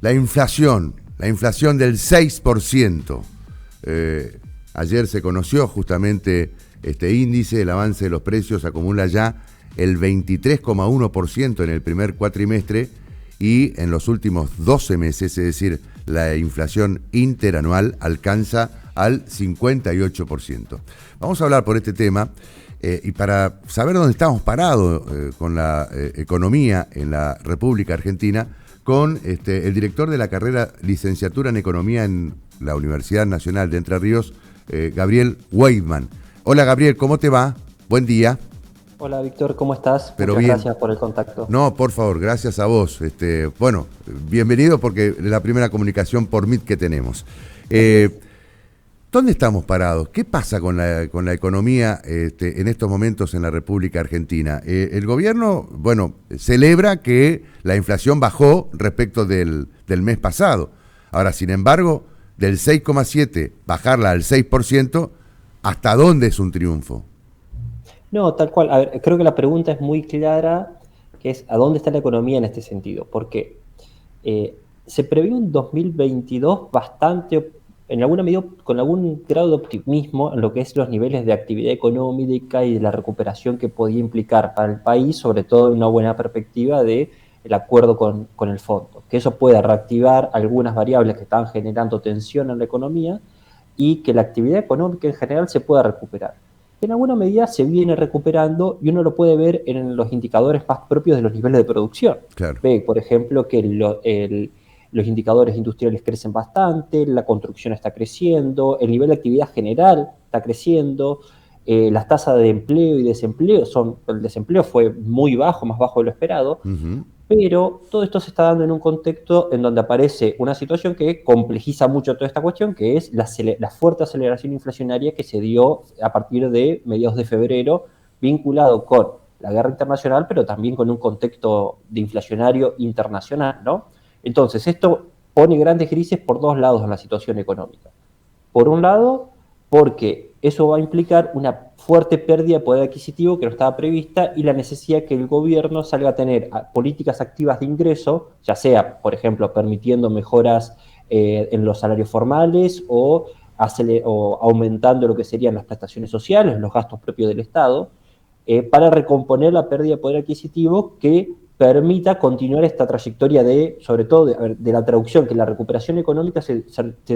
La inflación del 6%. Ayer se conoció justamente este índice, el avance de los precios acumula ya el 23,1% en el primer cuatrimestre y en los últimos 12 meses, es decir, la inflación interanual alcanza al 58%. Vamos a hablar por este tema y para saber dónde estamos parados con la economía en la República Argentina, con el director de la carrera Licenciatura en Economía en la Universidad Nacional de Entre Ríos, Gabriel Weidman. Hola Gabriel, ¿cómo te va? Buen día. Hola Víctor, ¿cómo estás? Pero Muchas bien. gracias por el contacto. No, por favor, gracias a vos. Bueno, bienvenido porque es la primera comunicación por Meet que tenemos. ¿Dónde estamos parados? ¿Qué pasa con la economía en estos momentos en la República Argentina? El gobierno, bueno, celebra que la inflación bajó respecto del mes pasado. Ahora, sin embargo, del 6,7 bajarla al 6%, ¿hasta dónde es un triunfo? No, tal cual. A ver, creo que la pregunta es muy clara, que es ¿a dónde está la economía en este sentido? Porque se prevé un 2022 bastante, en alguna medida, con algún grado de optimismo en lo que es los niveles de actividad económica y de la recuperación que podía implicar para el país, sobre todo en una buena perspectiva de el acuerdo con el fondo. Que eso pueda reactivar algunas variables que estaban generando tensión en la economía y que la actividad económica en general se pueda recuperar. En alguna medida se viene recuperando y uno lo puede ver en los indicadores más propios de los niveles de producción. Claro. Ve, por ejemplo, que los indicadores industriales crecen bastante, la construcción está creciendo, el nivel de actividad general está creciendo, las tasas de empleo y desempleo el desempleo fue muy bajo, más bajo de lo esperado, pero todo esto se está dando en un contexto en donde aparece una situación que complejiza mucho toda esta cuestión, que es la fuerte aceleración inflacionaria que se dio a partir de mediados de febrero, vinculado con la guerra internacional, pero también con un contexto de inflacionario internacional, ¿no? Entonces, esto pone grandes crisis por dos lados en la situación económica. Por un lado, porque eso va a implicar una fuerte pérdida de poder adquisitivo que no estaba prevista y la necesidad que el gobierno salga a tener políticas activas de ingreso, ya sea, por ejemplo, permitiendo mejoras en los salarios formales o aumentando lo que serían las prestaciones sociales, los gastos propios del Estado, para recomponer la pérdida de poder adquisitivo que permita continuar esta trayectoria sobre todo de la traducción, que la recuperación económica se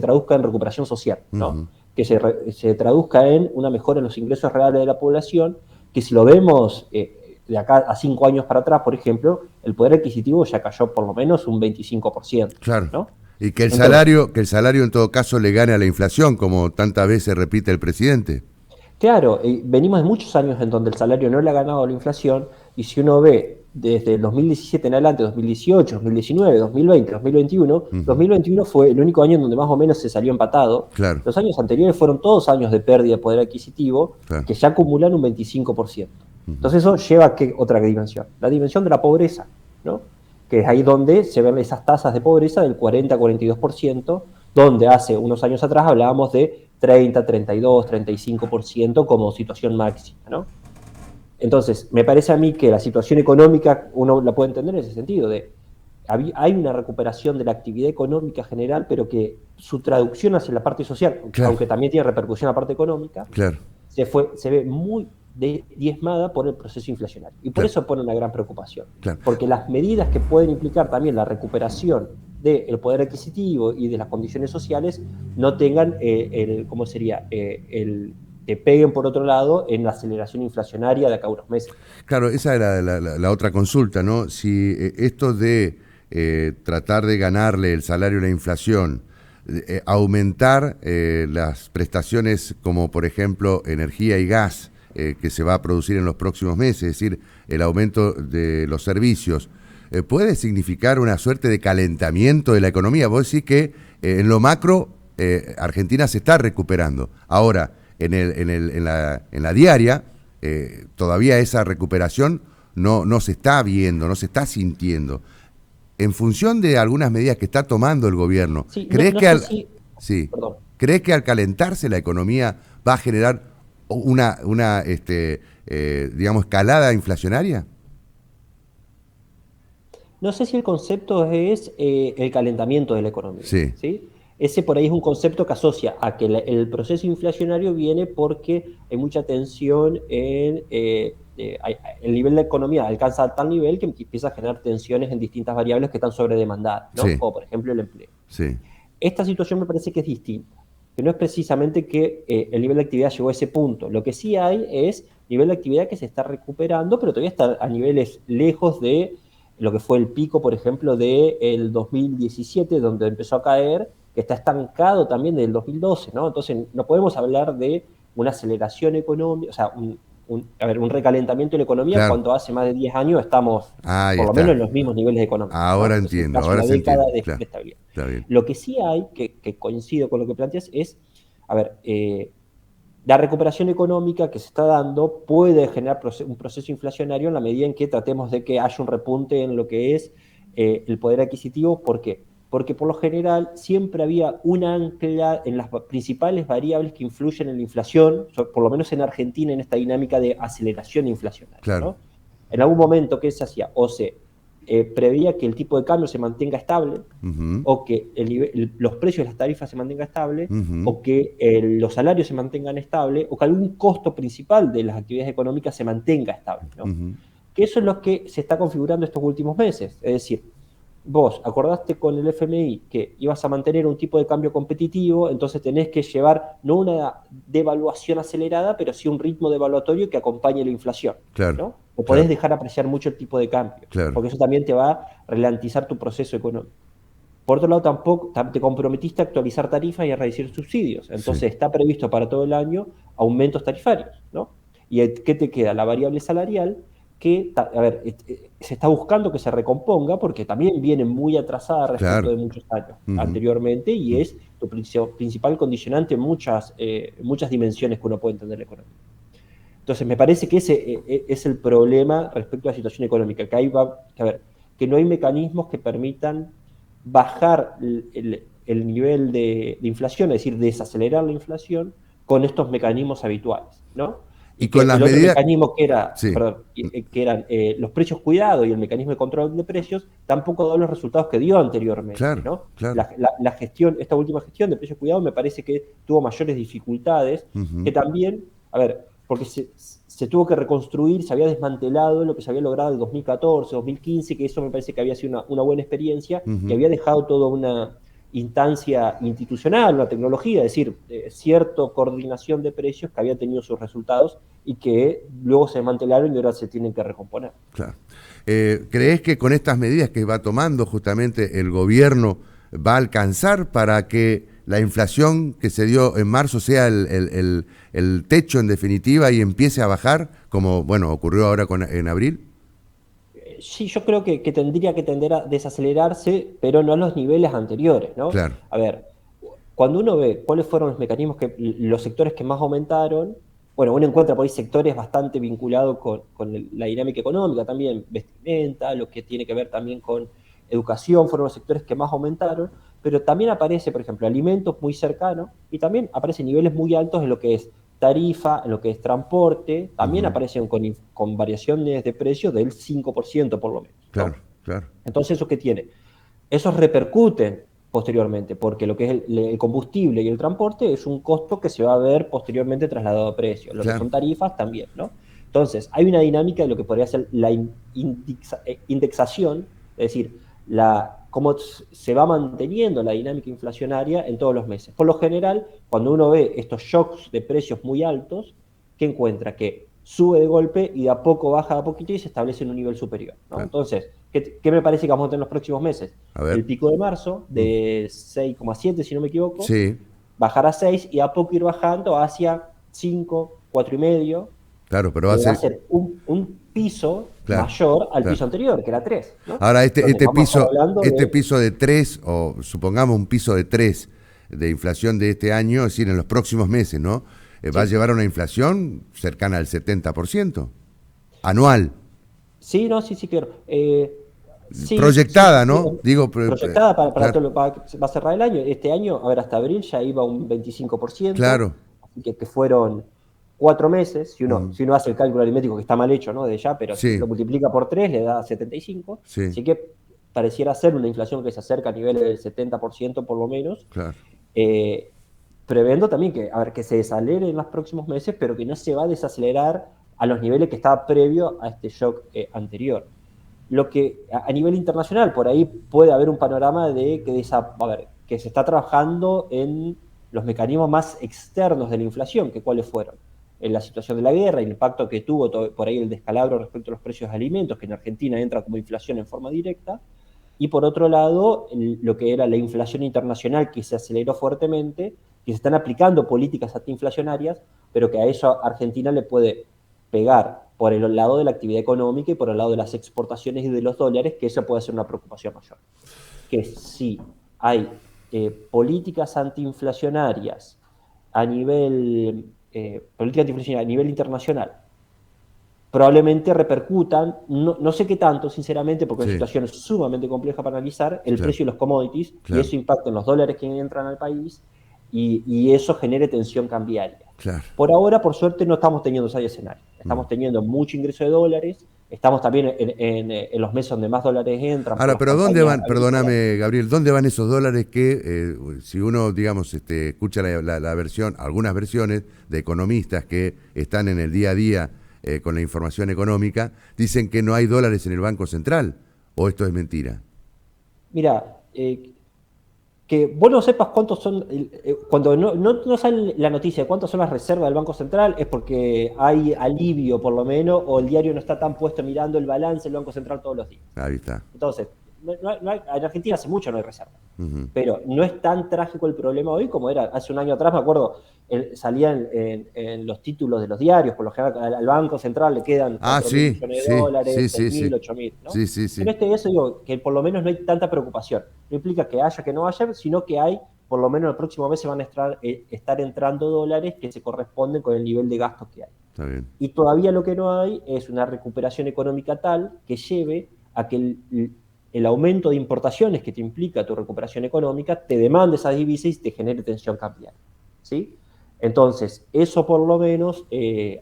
traduzca en recuperación social, ¿no? Que se traduzca en una mejora en los ingresos reales de la población, que si lo vemos de acá a 5 años para atrás, por ejemplo, el poder adquisitivo ya cayó por lo menos un 25%, Claro. ¿no? Y que el Entonces, salario en todo caso le gane a la inflación, como tantas veces repite el presidente. claro, venimos de muchos años en donde el salario no le ha ganado a la inflación, y si uno ve desde el 2017 en adelante, 2018, 2019, 2020, 2021, 2021 fue el único año en donde más o menos se salió empatado. Claro, Los años anteriores fueron todos años de pérdida de poder adquisitivo claro. que ya acumulan un 25%. Entonces eso lleva a otra dimensión, la dimensión de la pobreza, ¿no? Que es ahí donde se ven esas tasas de pobreza del 40-42%, donde hace unos años atrás hablábamos de 30, 32, 35% como situación máxima, ¿no? Entonces, me parece a mí que la situación económica uno la puede entender en ese sentido, de hay una recuperación de la actividad económica general, pero que su traducción hacia la parte social, Claro. aunque también tiene repercusión en la parte económica, Claro. se ve muy diezmada por el proceso inflacionario. Y por Claro. eso pone una gran preocupación. Claro. Porque las medidas que pueden implicar también la recuperación del poder adquisitivo y de las condiciones sociales no tengan ¿cómo sería? Que peguen por otro lado en la aceleración inflacionaria de acá a unos meses. Claro, esa era la otra consulta, ¿no? Si esto de tratar de ganarle el salario a la inflación, aumentar las prestaciones como por ejemplo energía y gas que se va a producir en los próximos meses, es decir, el aumento de los servicios, puede significar una suerte de calentamiento de la economía. Vos decís que en lo macro Argentina se está recuperando. Ahora, en la diaria, todavía esa recuperación no se está viendo, no se está sintiendo. En función de algunas medidas que está tomando el gobierno, Sí, ¿crees no que sé si... sí, Perdón. crees que al calentarse la economía va a generar una digamos, escalada inflacionaria? No sé si el concepto es el calentamiento de la economía, Sí, ¿sí? Ese por ahí es un concepto que asocia a que el proceso inflacionario viene porque hay mucha tensión el nivel de economía alcanza tal nivel que empieza a generar tensiones en distintas variables que están sobredemandadas, ¿no? sí, Como por ejemplo el empleo. sí, Esta situación me parece que es distinta, que no es precisamente que el nivel de actividad llegó a ese punto. Lo que sí hay es nivel de actividad que se está recuperando, pero todavía está a niveles lejos de lo que fue el pico, por ejemplo, del 2017, donde empezó a caer, que está estancado también del 2012, ¿no? Entonces, no podemos hablar de una aceleración económica, o sea, un recalentamiento de la economía claro. cuando hace más de 10 años estamos Ahí por lo menos está. en los mismos niveles económicos, ¿no? Ahora Entonces, entiendo, casi ahora una se década entiende. de Claro, estabilidad. está bien. Lo que sí hay, que coincido con lo que planteas, es, a ver, la recuperación económica que se está dando puede generar un proceso inflacionario en la medida en que tratemos de que haya un repunte en lo que es el poder adquisitivo. ¿Por qué? Porque por lo general siempre había un ancla en las principales variables que influyen en la inflación, por lo menos en Argentina, en esta dinámica de aceleración inflacionaria, Claro. ¿no? En algún momento, ¿qué se hacía? O se preveía que el tipo de cambio se mantenga estable, Ujú, o que los precios de las tarifas se mantengan estables, ujú, o que los salarios se mantengan estables, o que algún costo principal de las actividades económicas se mantenga estable, ¿no? ujú. Que eso es lo que se está configurando estos últimos meses. Es decir, vos acordaste con el FMI que ibas a mantener un tipo de cambio competitivo, entonces tenés que llevar no una devaluación acelerada, pero sí un ritmo devaluatorio que acompañe la inflación, Claro, ¿no? O podés claro, dejar apreciar mucho el tipo de cambio, claro. porque eso también te va a ralentizar tu proceso económico. Por otro lado, tampoco te comprometiste a actualizar tarifas y a reducir subsidios. Sí, Entonces está previsto para todo el año aumentos tarifarios, ¿no? ¿Y qué te queda? La variable salarial, que, a ver, se está buscando que se recomponga porque también viene muy atrasada respecto claro. de muchos años Ujú, anteriormente y ujú. es tu principal condicionante en muchas dimensiones que uno puede entender la economía. Entonces, me parece que ese es el problema respecto a la situación económica, que, a ver, que no hay mecanismos que permitan bajar el nivel de inflación, es decir, desacelerar la inflación con estos mecanismos habituales, ¿no? Y Y con que las el otro medidas, mecanismo que era, sí, perdón, que eran los precios cuidados y el mecanismo de control de precios, tampoco dio los resultados que dio anteriormente, claro, ¿no? claro. La gestión, esta última gestión de precios cuidados me parece que tuvo mayores dificultades, que Ujú, también, a ver, porque se tuvo que reconstruir, se había desmantelado lo que se había logrado en 2014, 2015, que eso me parece que había sido una buena experiencia y ujú. había dejado toda una instancia institucional, una tecnología, es decir, cierta coordinación de precios que había tenido sus resultados y que luego se desmantelaron y ahora se tienen que recomponer. Claro. ¿Crees que con estas medidas que va tomando justamente el gobierno va a alcanzar para que la inflación que se dio en marzo sea el techo en definitiva y empiece a bajar, como bueno ocurrió ahora en abril? Sí, yo creo que tendría que tender a desacelerarse, pero no a los niveles anteriores, ¿no? Claro, A ver, cuando uno ve cuáles fueron los mecanismos los sectores que más aumentaron, bueno, uno encuentra por ahí sectores bastante vinculados con la dinámica económica también, vestimenta, lo que tiene que ver también con educación, fueron los sectores que más aumentaron, pero también aparece, por ejemplo, alimentos muy cercanos y también aparecen niveles muy altos en lo que es tarifa, en lo que es transporte, también ujú, aparecen con variaciones de precios del 5% por lo menos, claro, ¿no? claro, Entonces, ¿eso qué tiene? Esos repercuten posteriormente, porque lo que es el combustible y el transporte es un costo que se va a ver posteriormente trasladado a precio. Lo que claro. son tarifas también, ¿no? Entonces, hay una dinámica de lo que podría ser la indexación, es decir, cómo se va manteniendo la dinámica inflacionaria en todos los meses. Por lo general, cuando uno ve estos shocks de precios muy altos, ¿qué encuentra? Que sube de golpe y de a poco baja de a poquito y se establece en un nivel superior, ¿no? Claro. Entonces, ¿qué me parece que vamos a tener en los próximos meses? A ver. El pico de marzo Mm. de 6,7, si no me equivoco, Sí, bajar a 6 y a poco ir bajando hacia 5, 4,5, claro, pero va a que va a ser, ser un piso claro, mayor al claro. piso anterior, que era 3, ¿no? Ahora, Entonces vamos a estar hablando este de... piso de 3 o supongamos un piso de 3 de inflación de este año, es decir, en los próximos meses, ¿no? Va a Sí, llevar a una inflación cercana al 70% anual, sí, no, sí, sí, claro. Sí, sí, proyectada, ¿no? Digo, proyectada claro, va a cerrar el año. Este año, a ver, hasta abril ya iba un 25%, claro, así que fueron 4 meses. Si uno, mm, si uno hace el cálculo aritmético, que está mal hecho, ¿no? De ya, pero sí, lo multiplica por 3 le da 75. sí, Así que pareciera ser una inflación que se acerca a niveles del 70% por lo menos, Claro. previendo también que, a ver, que se desacelere en los próximos meses, pero que no se va a desacelerar a los niveles que estaba previo a este shock anterior. Lo que a nivel internacional, por ahí puede haber un panorama de que se está trabajando en los mecanismos más externos de la inflación, que cuáles fueron. En la situación de la guerra, el impacto que tuvo por ahí el descalabro respecto a los precios de alimentos, que en Argentina entra como inflación en forma directa, y por otro lado, lo que era la inflación internacional, que se aceleró fuertemente, que se están aplicando políticas antiinflacionarias, pero que a eso Argentina le puede pegar por el lado de la actividad económica y por el lado de las exportaciones y de los dólares, que eso puede ser una preocupación mayor. Que si hay políticas antiinflacionarias a nivel, a nivel internacional, probablemente repercutan, no sé qué tanto, sinceramente, porque la situación es sumamente compleja para analizar, el precio de los commodities, y eso impacta en los dólares que entran al país, y eso genere tensión cambiaria. Por ahora, por suerte, no estamos teniendo ese escenario. Estamos teniendo mucho ingreso de dólares, estamos también en los meses donde más dólares entran. Ahora, pero ¿dónde van, perdóname, Gabriel, dónde van esos dólares que, si uno, digamos, escucha la versión, algunas versiones de economistas que están en el día a día con la información económica, dicen que no hay dólares en el Banco Central, o esto es mentira? Mira, que vos no sepas cuántos son, cuando no sale la noticia de cuántas son las reservas del Banco Central, es porque hay alivio por lo menos, o el diario no está tan puesto mirando el balance del Banco Central todos los días. Ahí está. Entonces, en Argentina hace mucho no hay reserva. Pero no es tan trágico el problema hoy como era hace un año atrás. Me acuerdo, salían en los títulos de los diarios, por lo general al Banco Central le quedan 4.000 millones de dólares, 6.000, 8.000, ¿no? En este caso digo que por lo menos no hay tanta preocupación. No implica que haya, que no haya, sino que hay, por lo menos el próximo mes se van a estar entrando dólares que se corresponden con el nivel de gastos que hay. Está bien. Y todavía lo que no hay es una recuperación económica tal que lleve a que el aumento de importaciones que te implica tu recuperación económica te demande esas divisas y te genere tensión cambiaria, ¿sí? Entonces, eso por lo menos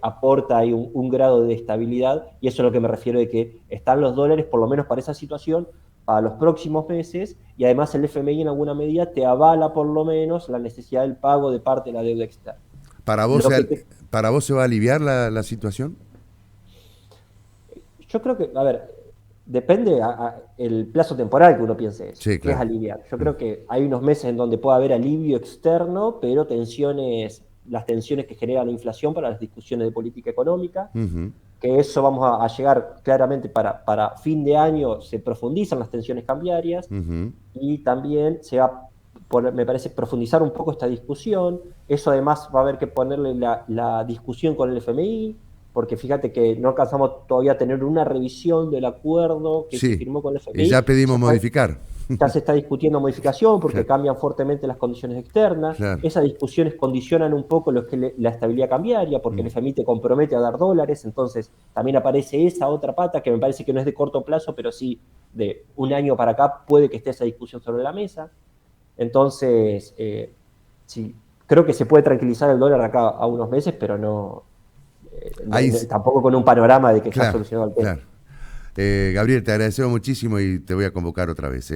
aporta ahí un grado de estabilidad, y eso es a lo que me refiero de que están los dólares, por lo menos para esa situación, para los próximos meses, y además el FMI en alguna medida te avala por lo menos la necesidad del pago de parte de la deuda externa. ¿Para vos se va a aliviar la situación? Yo creo que, a ver, depende el plazo temporal que uno piense eso, sí, claro. Que es aliviar. Yo creo que hay unos meses en donde puede haber alivio externo, pero las tensiones que genera la inflación para las discusiones de política económica, que eso vamos a llegar claramente para fin de año, se profundizan las tensiones cambiarias, y también se va, me parece, profundizar un poco esta discusión. Eso además va a haber que ponerle la discusión con el FMI, porque fíjate que no alcanzamos todavía a tener una revisión del acuerdo que se firmó con el FMI. Y ya pedimos modificar. Ya se está discutiendo modificación porque cambian fuertemente las condiciones externas. Esas discusiones condicionan un poco lo que es la estabilidad cambiaria, porque el FMI te compromete a dar dólares, entonces también aparece esa otra pata que me parece que no es de corto plazo, pero sí de un año para acá puede que esté esa discusión sobre la mesa. Entonces, sí, creo que se puede tranquilizar el dólar acá a unos meses, pero no tampoco con un panorama de que está solucionado el tema. Gabriel, te agradecemos muchísimo y te voy a convocar otra vez.